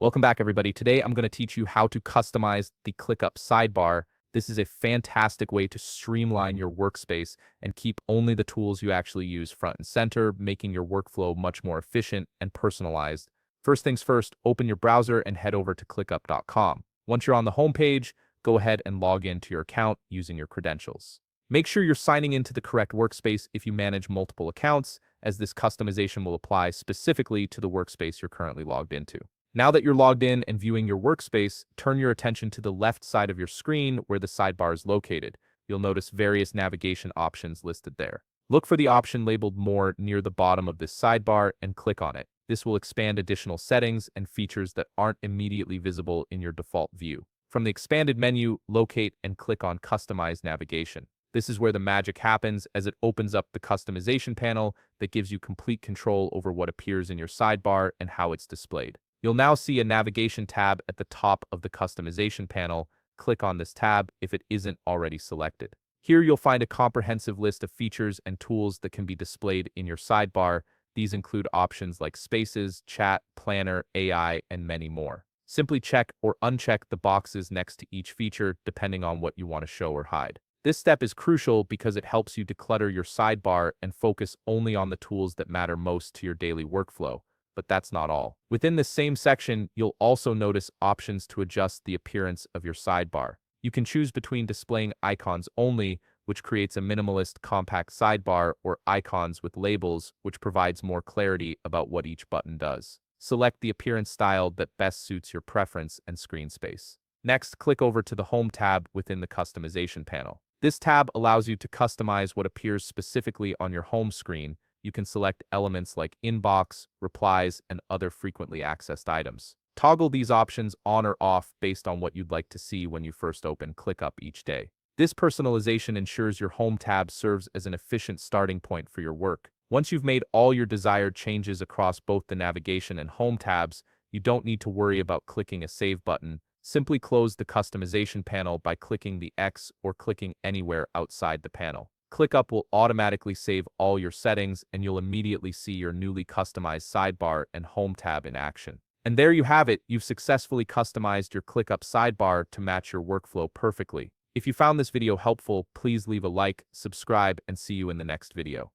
Welcome back, everybody. Today, I'm going to teach you how to customize the ClickUp Sidebar. This is a fantastic way to streamline your workspace and keep only the tools you actually use front and center, making your workflow much more efficient and personalized. First things first, open your browser and head over to clickup.com. Once you're on the home page, go ahead and log into your account using your credentials. Make sure you're signing into the correct workspace if you manage multiple accounts, as this customization will apply specifically to the workspace you're currently logged into. Now that you're logged in and viewing your workspace, turn your attention to the left side of your screen where the sidebar is located. You'll notice various navigation options listed there. Look for the option labeled More near the bottom of this sidebar and click on it. This will expand additional settings and features that aren't immediately visible in your default view. From the expanded menu, locate and click on Customize Navigation. This is where the magic happens, as it opens up the customization panel that gives you complete control over what appears in your sidebar and how it's displayed. You'll now see a navigation tab at the top of the customization panel. Click on this tab if it isn't already selected. Here you'll find a comprehensive list of features and tools that can be displayed in your sidebar. These include options like Spaces, Chat, Planner, AI, and many more. Simply check or uncheck the boxes next to each feature depending on what you want to show or hide. This step is crucial because it helps you declutter your sidebar and focus only on the tools that matter most to your daily workflow. But that's not all. Within this same section, you'll also notice options to adjust the appearance of your sidebar. You can choose between displaying icons only, which creates a minimalist, compact sidebar, or icons with labels, which provides more clarity about what each button does. Select the appearance style that best suits your preference and screen space. Next, click over to the Home tab within the customization panel. This tab allows you to customize what appears specifically on your home screen. You can select elements like inbox, replies, and other frequently accessed items. Toggle these options on or off based on what you'd like to see when you first open ClickUp each day. This personalization ensures your home tab serves as an efficient starting point for your work. Once you've made all your desired changes across both the navigation and home tabs, you don't need to worry about clicking a save button. Simply close the customization panel by clicking the X or clicking anywhere outside the panel. ClickUp will automatically save all your settings, and you'll immediately see your newly customized sidebar and home tab in action. And there you have it. You've successfully customized your ClickUp sidebar to match your workflow perfectly. If you found this video helpful, please leave a like, subscribe, and see you in the next video.